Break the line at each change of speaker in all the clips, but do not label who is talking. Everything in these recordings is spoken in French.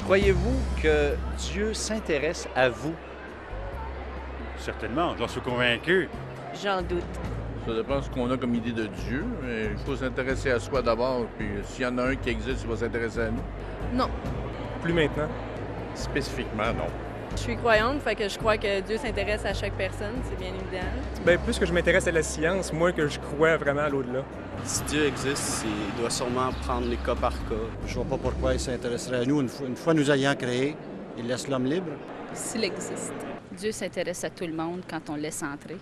Croyez-vous que Dieu s'intéresse à vous?
Certainement, j'en suis convaincu.
J'en doute.
Ça dépend de ce qu'on a comme idée de Dieu, mais il faut s'intéresser à soi d'abord, puis s'il y en a un qui existe, il va s'intéresser à nous.
Non.
Plus maintenant.
Spécifiquement, non.
Je suis croyante, fait que je crois que Dieu s'intéresse à chaque personne, c'est bien évident.
Bien, plus que je m'intéresse à la science, moins que je crois vraiment à l'au-delà.
Si Dieu existe, il doit sûrement prendre les cas par cas.
Je vois pas pourquoi il s'intéresserait à nous. Une fois nous ayant créés, il laisse l'homme libre.
S'il existe.
Dieu s'intéresse à tout le monde quand on le laisse entrer.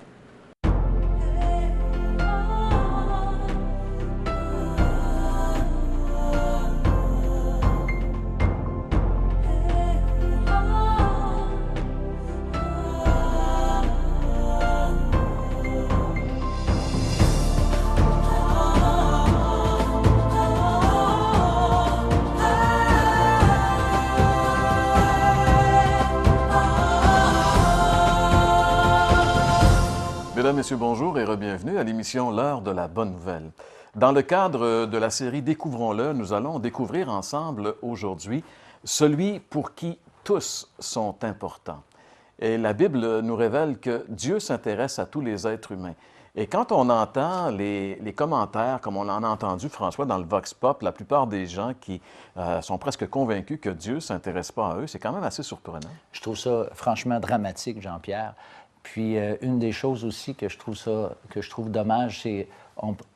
Mesdames, Messieurs, bonjour et re-bienvenue à l'émission L'heure de la bonne nouvelle. Dans le cadre de la série Découvrons-le, nous allons découvrir ensemble aujourd'hui celui pour qui tous sont importants. Et la Bible nous révèle que Dieu s'intéresse à tous les êtres humains. Et quand on entend les commentaires, comme on en a entendu, François, dans le Vox Pop, la plupart des gens qui sont presque convaincus que Dieu ne s'intéresse pas à eux, c'est quand même assez surprenant.
Je trouve ça franchement dramatique, Jean-Pierre. Puis une des choses aussi que je trouve dommage, c'est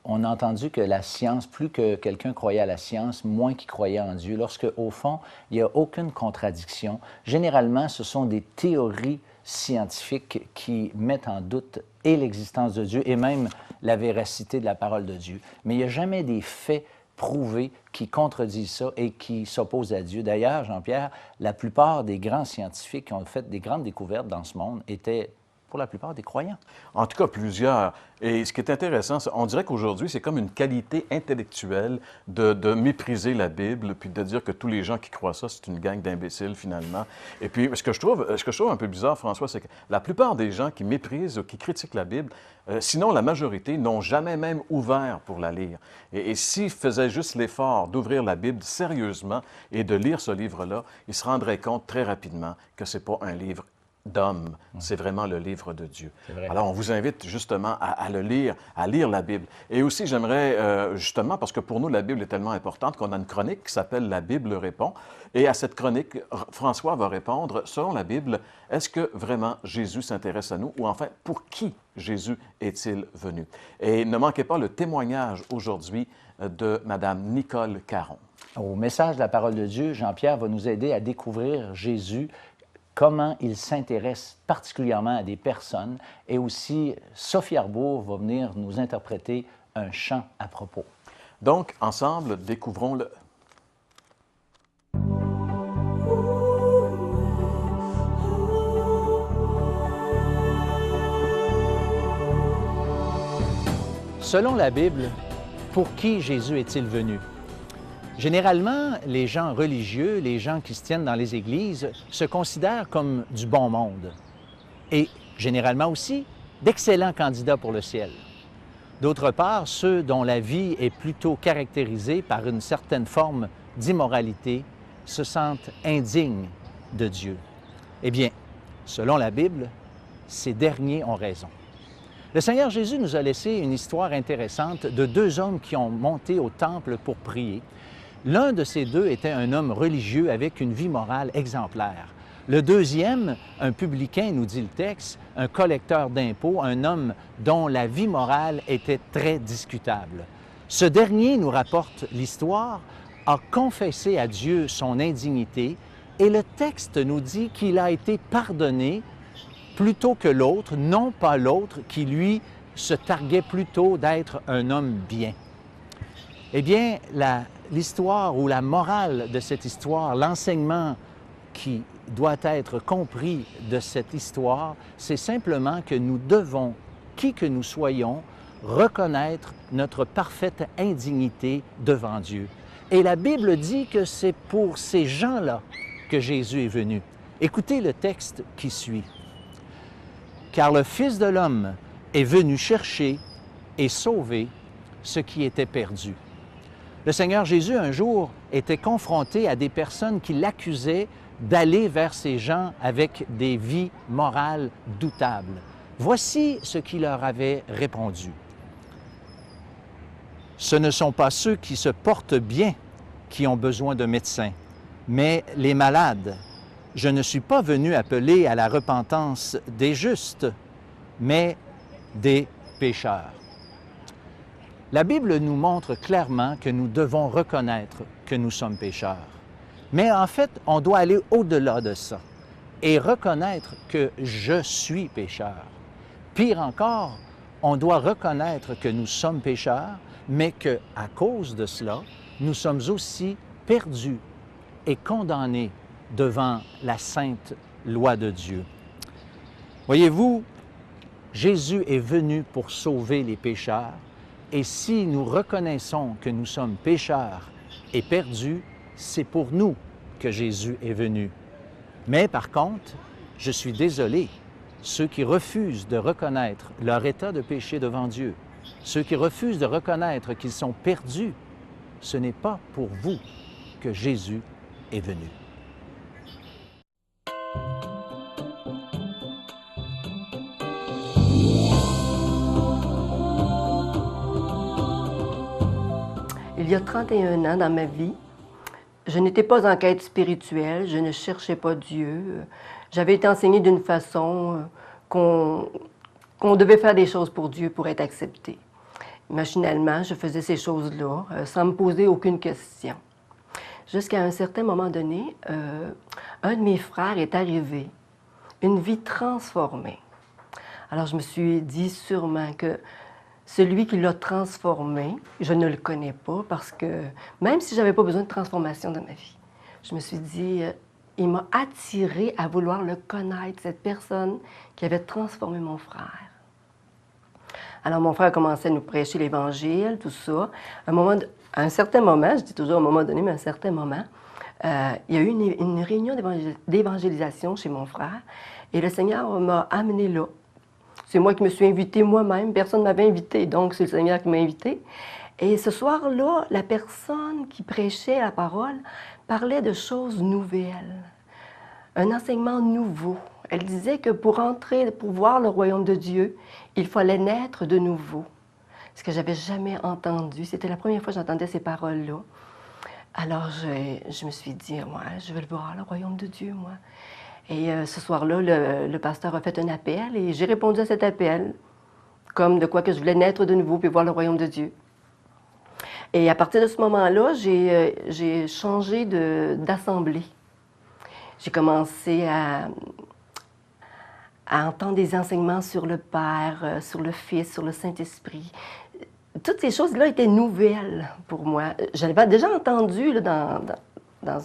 on a entendu que la science, plus que quelqu'un croyait à la science, moins qu'il croyait en Dieu, lorsque au fond, il n'y a aucune contradiction. Généralement, ce sont des théories scientifiques qui mettent en doute et l'existence de Dieu et même la véracité de la parole de Dieu. Mais il n'y a jamais des faits prouvés qui contredisent ça et qui s'opposent à Dieu. D'ailleurs, Jean-Pierre, la plupart des grands scientifiques qui ont fait des grandes découvertes dans ce monde étaient pour la plupart des croyants. En tout cas, plusieurs. Et ce qui est intéressant, on dirait qu'aujourd'hui, c'est comme une qualité intellectuelle de mépriser la Bible, puis de dire que tous les gens qui croient ça, c'est une gang d'imbéciles, finalement. Et puis, ce que je trouve un peu bizarre, François, c'est que la plupart des gens qui méprisent ou qui critiquent la Bible, sinon la majorité, n'ont jamais même ouvert pour la lire. Et s'ils faisaient juste l'effort d'ouvrir la Bible sérieusement et de lire ce livre-là, ils se rendraient compte très rapidement que ce n'est pas un livre d'homme, c'est vraiment le livre de Dieu. Alors, on vous invite justement à le lire, à lire la Bible. Et aussi, j'aimerais justement, parce que pour nous, la Bible est tellement importante qu'on a une chronique qui s'appelle « La Bible répond ». Et à cette chronique, François va répondre, selon la Bible, est-ce que vraiment Jésus s'intéresse à nous ou enfin, pour qui Jésus est-il venu? Et ne manquez pas le témoignage aujourd'hui de Mme Nicole Caron. Au message de la parole de Dieu, Jean-Pierre va nous aider à découvrir Jésus, comment il s'intéresse particulièrement à des personnes. Et aussi, Sophie Arbour va venir nous interpréter un chant à propos.
Donc, ensemble, découvrons-le.
Selon la Bible, pour qui Jésus est-il venu? Généralement, les gens religieux, les gens qui se tiennent dans les églises, se considèrent comme du bon monde et généralement aussi d'excellents candidats pour le ciel. D'autre part, ceux dont la vie est plutôt caractérisée par une certaine forme d'immoralité se sentent indignes de Dieu. Eh bien, selon la Bible, ces derniers ont raison. Le Seigneur Jésus nous a laissé une histoire intéressante de deux hommes qui ont monté au temple pour prier. L'un de ces deux était un homme religieux avec une vie morale exemplaire. Le deuxième, un publicain, nous dit le texte, un collecteur d'impôts, un homme dont la vie morale était très discutable. Ce dernier, nous rapporte l'histoire, a confessé à Dieu son indignité et le texte nous dit qu'il a été pardonné plutôt que l'autre, non pas l'autre qui, lui, se targuait plutôt d'être un homme bien. Eh bien, l'histoire ou la morale de cette histoire, l'enseignement qui doit être compris de cette histoire, c'est simplement que nous devons, qui que nous soyons, reconnaître notre parfaite indignité devant Dieu. Et la Bible dit que c'est pour ces gens-là que Jésus est venu. Écoutez le texte qui suit. « Car le Fils de l'homme est venu chercher et sauver ce qui était perdu. » Le Seigneur Jésus, un jour, était confronté à des personnes qui l'accusaient d'aller vers ces gens avec des vies morales doutables. Voici ce qu'il leur avait répondu. « Ce ne sont pas ceux qui se portent bien qui ont besoin de médecins, mais les malades. Je ne suis pas venu appeler à la repentance des justes, mais des pécheurs. » La Bible nous montre clairement que nous devons reconnaître que nous sommes pécheurs. Mais en fait, on doit aller au-delà de ça et reconnaître que je suis pécheur. Pire encore, on doit reconnaître que nous sommes pécheurs, mais qu'à cause de cela, nous sommes aussi perdus et condamnés devant la sainte loi de Dieu. Voyez-vous, Jésus est venu pour sauver les pécheurs, et si nous reconnaissons que nous sommes pécheurs et perdus, c'est pour nous que Jésus est venu. Mais par contre, je suis désolé, ceux qui refusent de reconnaître leur état de péché devant Dieu, ceux qui refusent de reconnaître qu'ils sont perdus, ce n'est pas pour vous que Jésus est venu.
Il y a 31 ans dans ma vie, je n'étais pas en quête spirituelle, je ne cherchais pas Dieu. J'avais été enseignée d'une façon qu'on devait faire des choses pour Dieu pour être accepté. Machinalement, je faisais ces choses-là sans me poser aucune question. Jusqu'à un certain moment donné, un de mes frères est arrivé, une vie transformée. Alors je me suis dit sûrement que celui qui l'a transformé, je ne le connais pas parce que même si je n'avais pas besoin de transformation dans ma vie, je me suis dit, il m'a attiré à vouloir le connaître, cette personne qui avait transformé mon frère. Alors mon frère a commencé à nous prêcher l'Évangile, tout ça. À un certain moment, je dis toujours à un moment donné, mais à un certain moment, il y a eu une réunion d'évangélisation chez mon frère et le Seigneur m'a amené là. C'est moi qui me suis invitée moi-même, personne ne m'avait invitée, donc c'est le Seigneur qui m'a invitée. Et ce soir-là, la personne qui prêchait la parole parlait de choses nouvelles, un enseignement nouveau. Elle disait que pour voir le royaume de Dieu, il fallait naître de nouveau. Ce que j'avais jamais entendu, c'était la première fois que j'entendais ces paroles-là. Alors je me suis dit, ouais, je veux le voir, le royaume de Dieu, moi. Et ce soir-là, le pasteur a fait un appel et j'ai répondu à cet appel, comme de quoi que je voulais naître de nouveau puis voir le royaume de Dieu. Et à partir de ce moment-là, j'ai changé d'assemblée. J'ai commencé à entendre des enseignements sur le Père, sur le Fils, sur le Saint-Esprit. Toutes ces choses-là étaient nouvelles pour moi. J'avais déjà entendu là, dans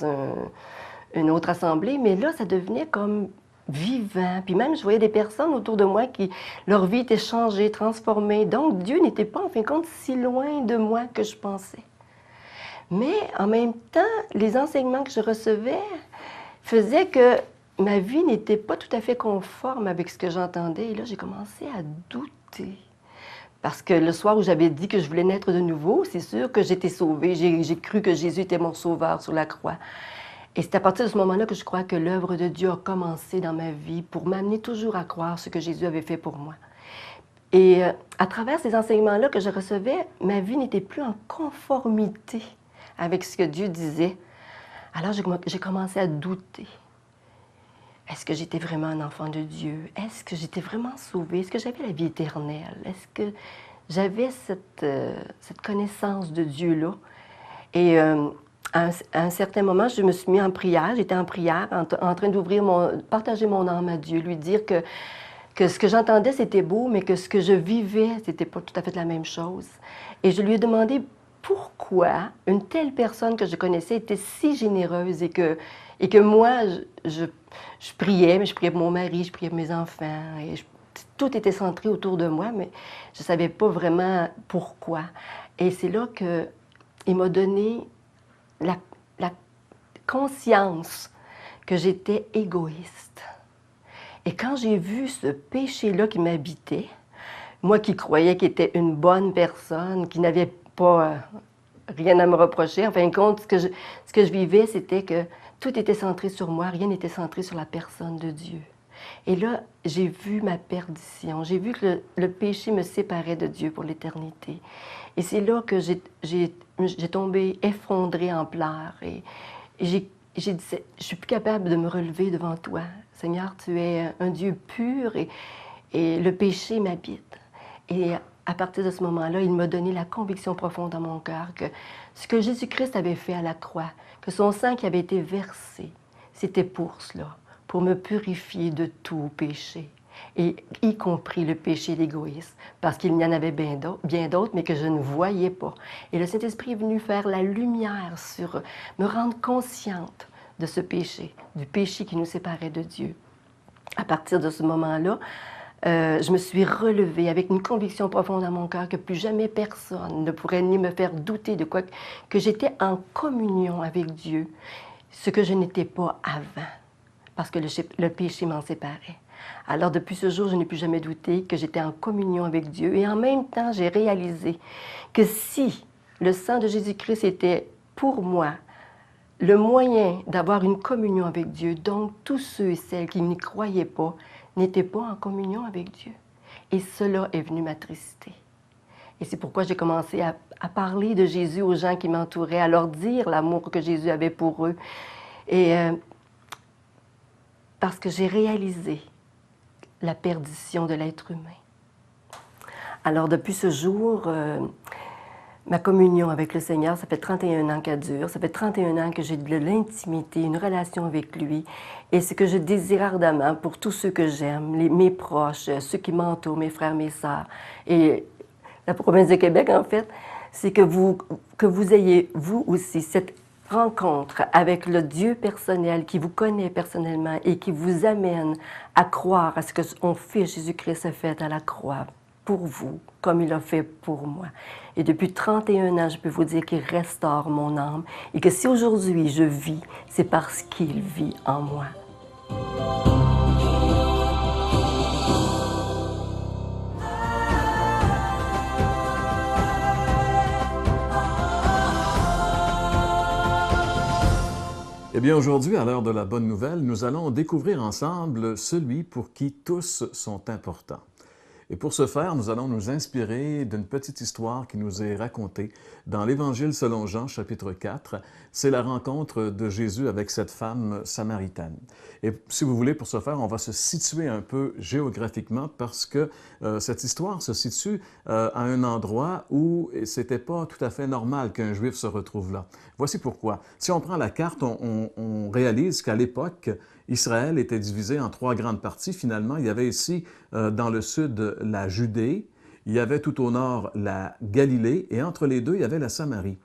une autre assemblée, mais là, ça devenait comme vivant. Puis même, je voyais des personnes autour de moi qui, leur vie était changée, transformée. Donc, Dieu n'était pas, en fin de compte, si loin de moi que je pensais. Mais en même temps, les enseignements que je recevais faisaient que ma vie n'était pas tout à fait conforme avec ce que j'entendais. Et là, j'ai commencé à douter. Parce que le soir où j'avais dit que je voulais naître de nouveau, c'est sûr que j'étais sauvée. J'ai cru que Jésus était mon sauveur sur la croix. Et c'est à partir de ce moment-là que je crois que l'œuvre de Dieu a commencé dans ma vie pour m'amener toujours à croire ce que Jésus avait fait pour moi. Et à travers ces enseignements-là que je recevais, ma vie n'était plus en conformité avec ce que Dieu disait. Alors j'ai commencé à douter. Est-ce que j'étais vraiment un enfant de Dieu? Est-ce que j'étais vraiment sauvée? Est-ce que j'avais la vie éternelle? Est-ce que j'avais cette connaissance de Dieu-là? Et à un certain moment, je me suis mis en prière. J'étais en prière, en train partager mon âme à Dieu, lui dire que ce que j'entendais, c'était beau, mais que ce que je vivais, c'était pas tout à fait la même chose. Et je lui ai demandé pourquoi une telle personne que je connaissais était si généreuse et que moi, je priais, mais je priais pour mon mari, je priais pour mes enfants. Et tout était centré autour de moi, mais je ne savais pas vraiment pourquoi. Et c'est là qu'il m'a donné la conscience que j'étais égoïste. Et quand j'ai vu ce péché-là qui m'habitait, moi qui croyais qu'il était une bonne personne, qui n'avait pas rien à me reprocher. En fin de compte, ce que je vivais, c'était que tout était centré sur moi, rien n'était centré sur la personne de Dieu. Et là, j'ai vu ma perdition. J'ai vu que le péché me séparait de Dieu pour l'éternité. Et c'est là que j'ai tombé effondrée en pleurs. Et j'ai dit, je suis plus capable de me relever devant toi. Seigneur, tu es un Dieu pur et le péché m'habite. Et à partir de ce moment-là, il m'a donné la conviction profonde dans mon cœur que ce que Jésus-Christ avait fait à la croix, que son sang qui avait été versé, c'était pour cela, pour me purifier de tout péché, et y compris le péché d'égoïsme, parce qu'il y en avait bien d'autres, mais que je ne voyais pas. Et le Saint-Esprit est venu faire la lumière sur, me rendre consciente de ce péché, du péché qui nous séparait de Dieu. À partir de ce moment-là, je me suis relevée avec une conviction profonde dans mon cœur que plus jamais personne ne pourrait ni me faire douter de quoi que j'étais en communion avec Dieu, ce que je n'étais pas avant, parce que le péché m'en séparait. Alors depuis ce jour, je n'ai plus jamais douté que j'étais en communion avec Dieu. Et en même temps, j'ai réalisé que si le sang de Jésus-Christ était pour moi le moyen d'avoir une communion avec Dieu, donc tous ceux et celles qui n'y croyaient pas n'étaient pas en communion avec Dieu. Et cela est venu m'attrister. Et c'est pourquoi j'ai commencé à parler de Jésus aux gens qui m'entouraient, à leur dire l'amour que Jésus avait pour eux. Et parce que j'ai réalisé la perdition de l'être humain. Alors depuis ce jour, ma communion avec le Seigneur, ça fait 31 ans qu'elle dure. Ça fait 31 ans que j'ai de l'intimité, une relation avec lui. Et ce que je désire ardemment pour tous ceux que j'aime, mes proches, ceux qui m'entourent, mes frères, mes sœurs, et la province de Québec, en fait, c'est que vous ayez, vous aussi, cette rencontre avec le Dieu personnel qui vous connaît personnellement et qui vous amène à croire à ce que son Fils Jésus-Christ a fait à la croix pour vous, comme il a fait pour moi. Et depuis 31 ans, je peux vous dire qu'il restaure mon âme et que si aujourd'hui je vis, c'est parce qu'il vit en moi.
Eh bien, aujourd'hui, à l'heure de la bonne nouvelle, nous allons découvrir ensemble celui pour qui tous sont importants. Et pour ce faire, nous allons nous inspirer d'une petite histoire qui nous est racontée dans l'Évangile selon Jean, chapitre 4. C'est la rencontre de Jésus avec cette femme samaritaine. Et si vous voulez, pour ce faire, on va se situer un peu géographiquement parce que cette histoire se situe à un endroit où c'était pas tout à fait normal qu'un Juif se retrouve là. Voici pourquoi. Si on prend la carte, on réalise qu'à l'époque, Israël était divisé en 3 grandes parties. Finalement, il y avait ici, dans le sud, la Judée, il y avait tout au nord la Galilée, et entre les deux, il y avait la Samarie.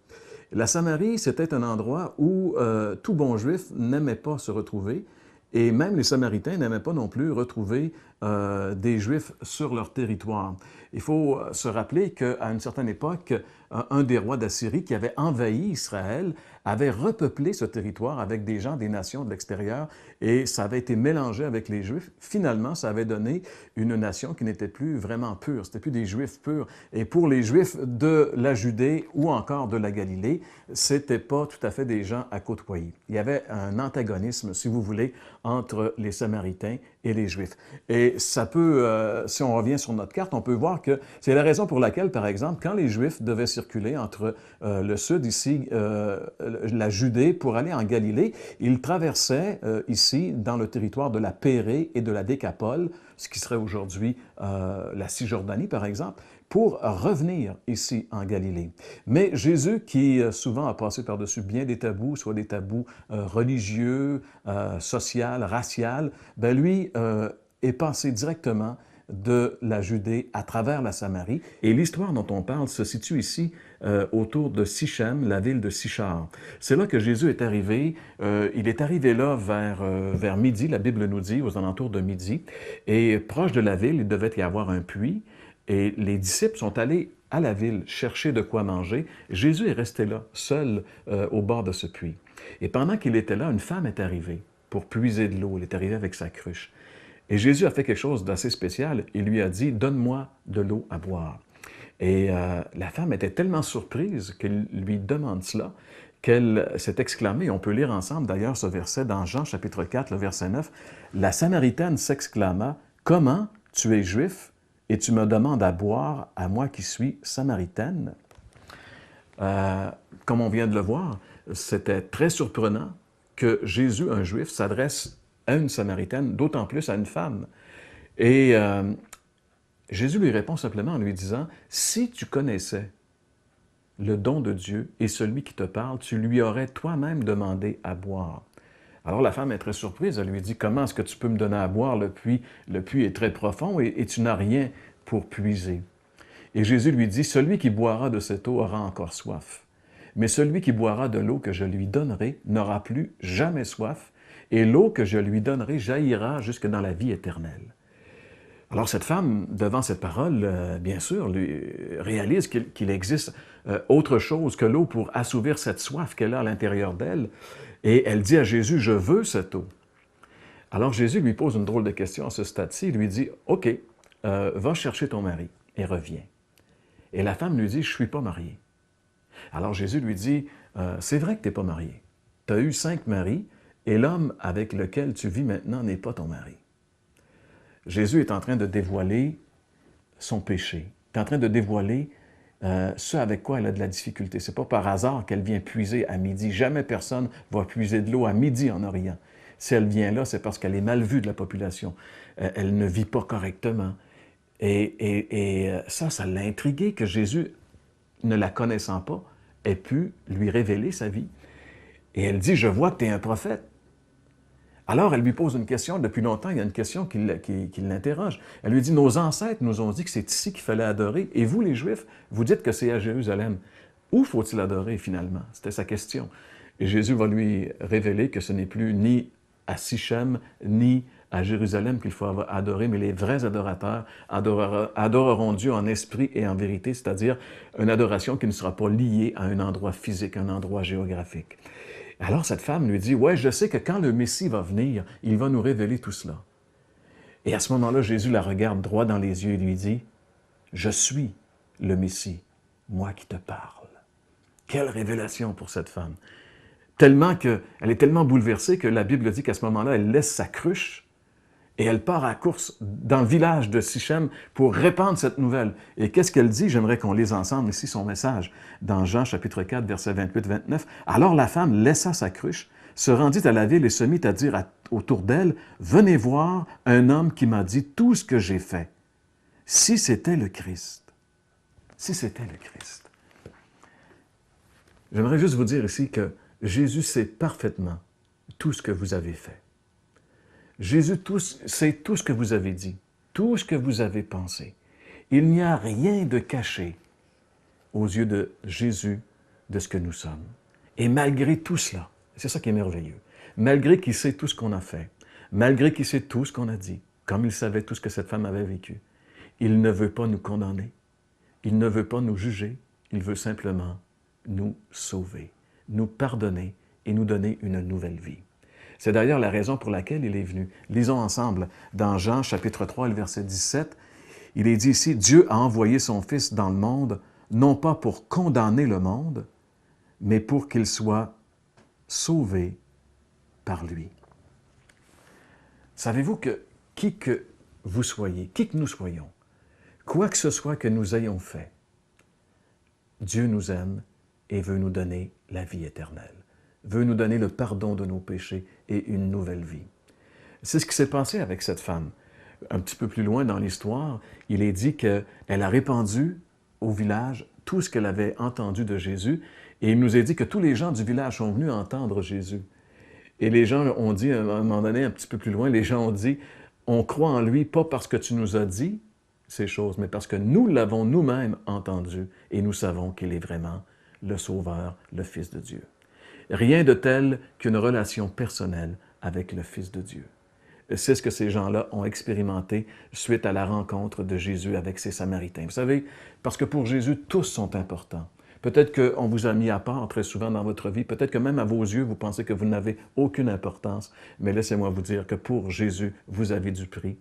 La Samarie, c'était un endroit où tout bon Juif n'aimait pas se retrouver, et même les Samaritains n'aimaient pas non plus retrouver des Juifs sur leur territoire. Il faut se rappeler qu'à une certaine époque, un des rois d'Assyrie qui avait envahi Israël avait repeuplé ce territoire avec des gens des nations de l'extérieur et ça avait été mélangé avec les Juifs. Finalement, ça avait donné une nation qui n'était plus vraiment pure, c'était plus des Juifs purs. Et pour les Juifs de la Judée ou encore de la Galilée, c'était pas tout à fait des gens à côtoyer. Il y avait un antagonisme, si vous voulez, entre les Samaritains et les Juifs. Et ça peut, si on revient sur notre carte, on peut voir que c'est la raison pour laquelle, par exemple, quand les Juifs devaient circuler entre le sud, ici, la Judée, pour aller en Galilée, ils traversaient ici, dans le territoire de la Pérée et de la Décapole, ce qui serait aujourd'hui la Cisjordanie, par exemple, pour revenir ici en Galilée. Mais Jésus, qui souvent a passé par-dessus bien des tabous, soit des tabous religieux, sociaux, raciaux, ben lui est passé directement de la Judée à travers la Samarie. Et l'histoire dont on parle se situe ici autour de Sichem, la ville de Sichar. C'est là que Jésus est arrivé. Il est arrivé là vers midi, la Bible nous dit, aux alentours de midi. Et proche de la ville, il devait y avoir un puits. Et les disciples sont allés à la ville chercher de quoi manger. Jésus est resté là, seul au bord de ce puits. Et pendant qu'il était là, une femme est arrivée pour puiser de l'eau. Elle est arrivée avec sa cruche. Et Jésus a fait quelque chose d'assez spécial. Il lui a dit, « Donne-moi de l'eau à boire. » Et la femme était tellement surprise qu'elle lui demande cela, qu'elle s'est exclamée, on peut lire ensemble d'ailleurs ce verset dans Jean chapitre 4, le verset 9, « La Samaritaine s'exclama, « Comment, tu es juif, et tu me demandes à boire, à moi qui suis Samaritaine? » Comme on vient de le voir, c'était très surprenant que Jésus, un juif, s'adresse à une Samaritaine, d'autant plus à une femme. Et Jésus lui répond simplement en lui disant, « Si tu connaissais le don de Dieu et celui qui te parle, tu lui aurais toi-même demandé à boire. » Alors la femme est très surprise, elle lui dit, « Comment est-ce que tu peux me donner à boire? Le puits est très profond et tu n'as rien pour puiser. » Et Jésus lui dit, « Celui qui boira de cette eau aura encore soif. Mais celui qui boira de l'eau que je lui donnerai n'aura plus jamais soif, et l'eau que je lui donnerai jaillira jusque dans la vie éternelle. » Alors cette femme, devant cette parole, bien sûr, réalise qu'il existe autre chose que l'eau pour assouvir cette soif qu'elle a à l'intérieur d'elle. Et elle dit à Jésus, « Je veux cette eau. » Alors Jésus lui pose une drôle de question à ce stade-ci. Il lui dit, « OK, va chercher ton mari et reviens. » Et la femme lui dit, « Je ne suis pas mariée. » Alors Jésus lui dit, « C'est vrai que tu n'es pas mariée. Tu as eu 5 maris et l'homme avec lequel tu vis maintenant n'est pas ton mari. » Jésus est en train de dévoiler son péché. Il est en train de dévoiler ce avec quoi elle a de la difficulté. Ce n'est pas par hasard qu'elle vient puiser à midi. Jamais personne va puiser de l'eau à midi en Orient. Si elle vient là, c'est parce qu'elle est mal vue de la population. Elle ne vit pas correctement. Et ça l'a intrigué que Jésus, ne la connaissant pas, ait pu lui révéler sa vie. Et elle dit, « Je vois que tu es un prophète. » Alors, elle lui pose une question. Depuis longtemps, il y a une question qui l'interroge. Elle lui dit, « Nos ancêtres nous ont dit que c'est ici qu'il fallait adorer, et vous, les Juifs, vous dites que c'est à Jérusalem. Où faut-il adorer, finalement? » C'était sa question. Et Jésus va lui révéler que ce n'est plus ni à Sichem, ni à Jérusalem qu'il faut adorer, mais les vrais adorateurs adoreront Dieu en esprit et en vérité, c'est-à-dire une adoration qui ne sera pas liée à un endroit physique, un endroit géographique. Alors cette femme lui dit, « Ouais, je sais que quand le Messie va venir, il va nous révéler tout cela. » Et à ce moment-là, Jésus la regarde droit dans les yeux et lui dit, « Je suis le Messie, moi qui te parle. » Quelle révélation pour cette femme! Elle est tellement bouleversée que la Bible dit qu'à ce moment-là, elle laisse sa cruche et elle part à course dans le village de Sichem pour répandre cette nouvelle. Et qu'est-ce qu'elle dit? J'aimerais qu'on lise ensemble ici son message dans Jean chapitre 4, versets 28-29. « Alors la femme laissa sa cruche, se rendit à la ville et se mit à dire autour d'elle, « Venez voir un homme qui m'a dit tout ce que j'ai fait. Si c'était le Christ. » Si c'était le Christ. J'aimerais juste vous dire ici que Jésus sait parfaitement tout ce que vous avez fait. Jésus sait tout ce que vous avez dit, tout ce que vous avez pensé. Il n'y a rien de caché aux yeux de Jésus de ce que nous sommes. Et malgré tout cela, c'est ça qui est merveilleux, malgré qu'il sait tout ce qu'on a fait, malgré qu'il sait tout ce qu'on a dit, comme il savait tout ce que cette femme avait vécu, il ne veut pas nous condamner, il ne veut pas nous juger, il veut simplement nous sauver, nous pardonner et nous donner une nouvelle vie. C'est d'ailleurs la raison pour laquelle il est venu. Lisons ensemble dans Jean chapitre 3, le verset 17. Il est dit ici, « Dieu a envoyé son Fils dans le monde, non pas pour condamner le monde, mais pour qu'il soit sauvé par lui. » Savez-vous que qui que vous soyez, qui que nous soyons, quoi que ce soit que nous ayons fait, Dieu nous aime et veut nous donner la vie éternelle, veut nous donner le pardon de nos péchés et une nouvelle vie. C'est ce qui s'est passé avec cette femme. Un petit peu plus loin dans l'histoire, il est dit qu'elle a répandu au village tout ce qu'elle avait entendu de Jésus, et il nous est dit que tous les gens du village sont venus entendre Jésus. Et les gens ont dit, à un moment donné, un petit peu plus loin, les gens ont dit, « On croit en lui, pas parce que tu nous as dit ces choses, mais parce que nous l'avons nous-mêmes entendu, et nous savons qu'il est vraiment le Sauveur, le Fils de Dieu. » Rien de tel qu'une relation personnelle avec le Fils de Dieu. C'est ce que ces gens-là ont expérimenté suite à la rencontre de Jésus avec ces Samaritains. Vous savez, parce que pour Jésus, tous sont importants. Peut-être qu'on vous a mis à part très souvent dans votre vie, peut-être que même à vos yeux, vous pensez que vous n'avez aucune importance, mais laissez-moi vous dire que pour Jésus, vous avez du prix.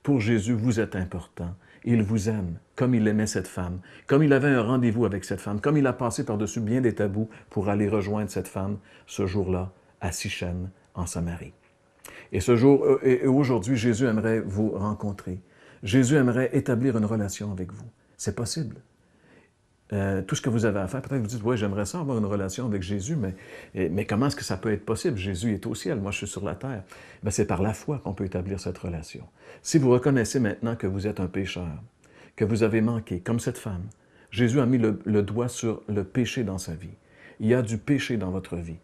Pour Jésus, vous êtes important. Il vous aime comme il aimait cette femme, comme il avait un rendez-vous avec cette femme, comme il a passé par-dessus bien des tabous pour aller rejoindre cette femme ce jour-là à Sichem, en Samarie. Et aujourd'hui, Jésus aimerait vous rencontrer. Jésus aimerait établir une relation avec vous. C'est possible. Tout ce que vous avez à faire, peut-être vous dites, oui, j'aimerais ça avoir une relation avec Jésus, mais comment est-ce que ça peut être possible? Jésus est au ciel, moi je suis sur la terre. Bien, c'est par la foi qu'on peut établir cette relation. Si vous reconnaissez maintenant que vous êtes un pécheur, que vous avez manqué, comme cette femme, Jésus a mis le doigt sur le péché dans sa vie. Il y a du péché dans votre vie.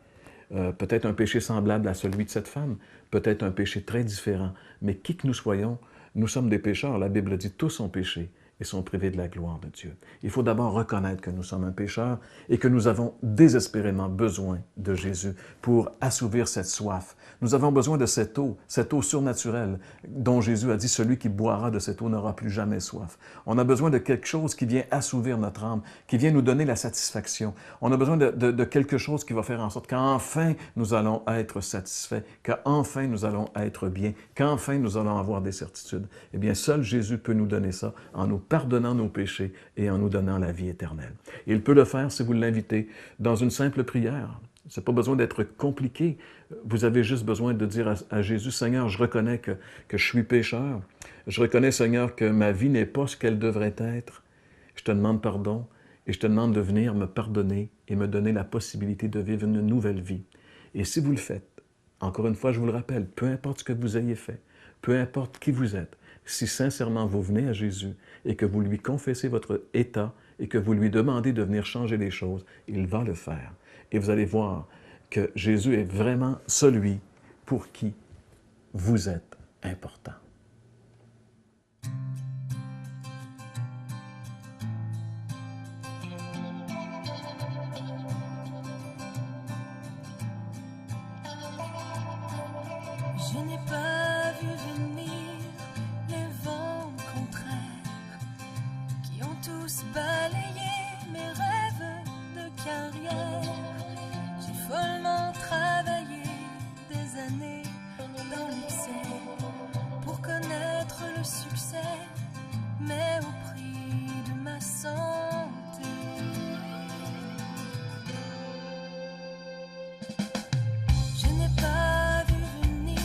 Peut-être un péché semblable à celui de cette femme, peut-être un péché très différent, mais qui que nous soyons, nous sommes des pécheurs. La Bible dit tous ont péché et sont privés de la gloire de Dieu. Il faut d'abord reconnaître que nous sommes un pécheur et que nous avons désespérément besoin de Jésus pour assouvir cette soif. Nous avons besoin de cette eau surnaturelle dont Jésus a dit « Celui qui boira de cette eau n'aura plus jamais soif ». On a besoin de quelque chose qui vient assouvir notre âme, qui vient nous donner la satisfaction. On a besoin de quelque chose qui va faire en sorte qu'enfin nous allons être satisfaits, qu'enfin nous allons être bien, qu'enfin nous allons avoir des certitudes. Eh bien, seul Jésus peut nous donner ça en nous pardonnant nos péchés et en nous donnant la vie éternelle. Et il peut le faire si vous l'invitez dans une simple prière. Ce n'est pas besoin d'être compliqué. Vous avez juste besoin de dire à Jésus, « Seigneur, je reconnais que je suis pécheur. Je reconnais, Seigneur, que ma vie n'est pas ce qu'elle devrait être. Je te demande pardon et je te demande de venir me pardonner et me donner la possibilité de vivre une nouvelle vie. » Et si vous le faites, encore une fois, je vous le rappelle, peu importe ce que vous ayez fait, peu importe qui vous êtes, si sincèrement vous venez à Jésus et que vous lui confessez votre état et que vous lui demandez de venir changer les choses, il va le faire. Et vous allez voir que Jésus est vraiment celui pour qui vous êtes important.
Je n'ai pas vu venir les vents contraires qui ont tous balayé mes rêves de carrière. J'ai follement travaillé des années dans l'excès pour connaître le succès, mais au prix de ma santé. Je n'ai pas vu venir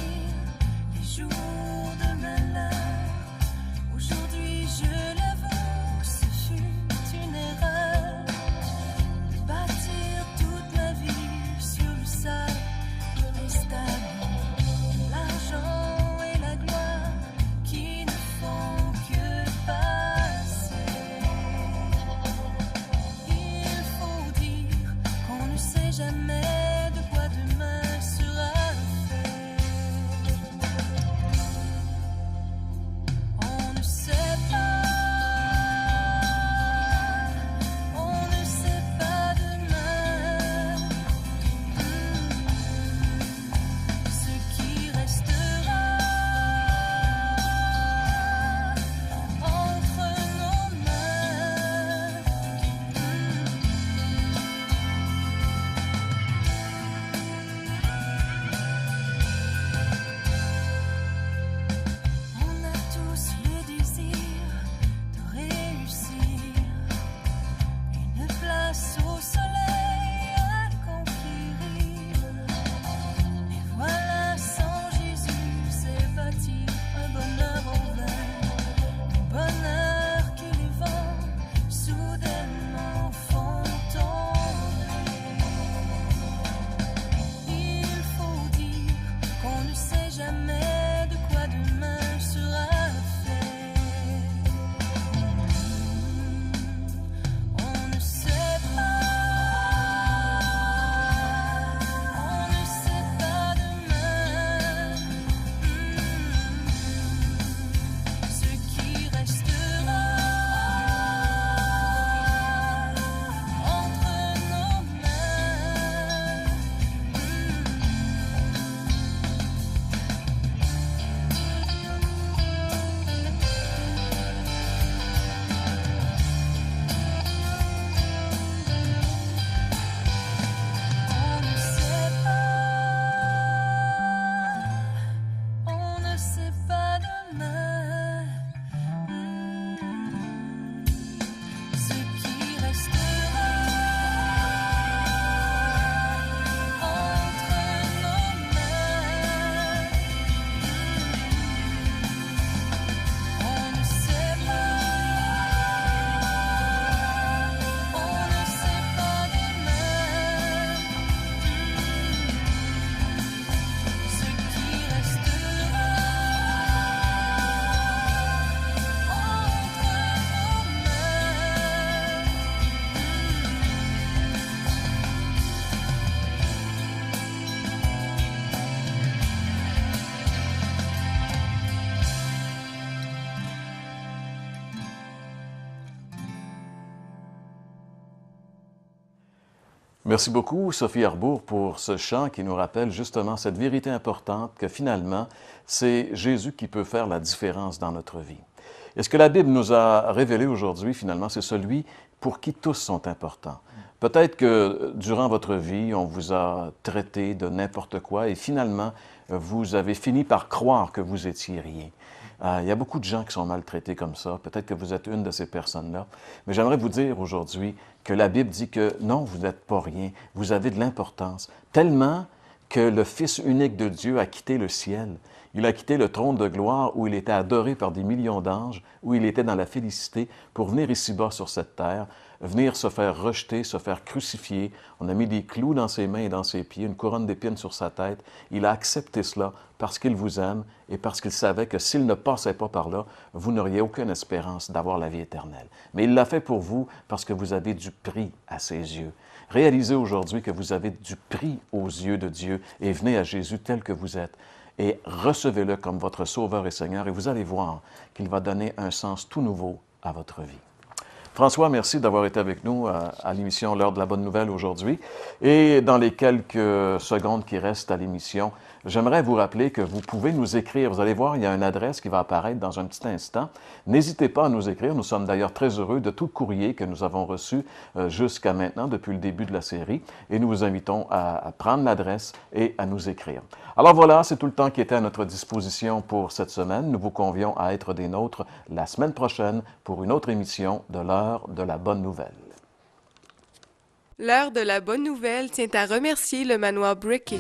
Merci beaucoup, Sophie Arbour, pour ce chant qui nous rappelle justement cette vérité importante que finalement, c'est Jésus qui peut faire la différence dans notre vie. Et ce que la Bible nous a révélé aujourd'hui, finalement, c'est celui pour qui tous sont importants. Peut-être que durant votre vie, on vous a traité de n'importe quoi et finalement, vous avez fini par croire que vous étiez rien. Il y a beaucoup de gens qui sont maltraités comme ça. Peut-être que vous êtes une de ces personnes-là. Mais j'aimerais vous dire aujourd'hui que la Bible dit que non, vous n'êtes pas rien. Vous avez de l'importance. Tellement que le Fils unique de Dieu a quitté le ciel. Il a quitté le trône de gloire où il était adoré par des millions d'anges, où il était dans la félicité, pour venir ici-bas sur cette terre, venir se faire rejeter, se faire crucifier. On a mis des clous dans ses mains et dans ses pieds, une couronne d'épines sur sa tête. Il a accepté cela parce qu'il vous aime et parce qu'il savait que s'il ne passait pas par là, vous n'auriez aucune espérance d'avoir la vie éternelle. Mais il l'a fait pour vous parce que vous avez du prix à ses yeux. Réalisez aujourd'hui que vous avez du prix aux yeux de Dieu et venez à Jésus tel que vous êtes. Et recevez-le comme votre Sauveur et Seigneur, et vous allez voir qu'il va donner un sens tout nouveau à votre vie. François, merci d'avoir été avec nous à l'émission L'heure de la bonne nouvelle aujourd'hui. Et dans les quelques secondes qui restent à l'émission, j'aimerais vous rappeler que vous pouvez nous écrire. Vous allez voir, il y a une adresse qui va apparaître dans un petit instant. N'hésitez pas à nous écrire. Nous sommes d'ailleurs très heureux de tout courrier que nous avons reçu jusqu'à maintenant, depuis le début de la série. Et nous vous invitons à prendre l'adresse et à nous écrire. Alors voilà, c'est tout le temps qui était à notre disposition pour cette semaine. Nous vous convions à être des nôtres la semaine prochaine pour une autre émission de l'heure de la bonne nouvelle.
L'heure de la bonne nouvelle tient à remercier le manoir Brickey.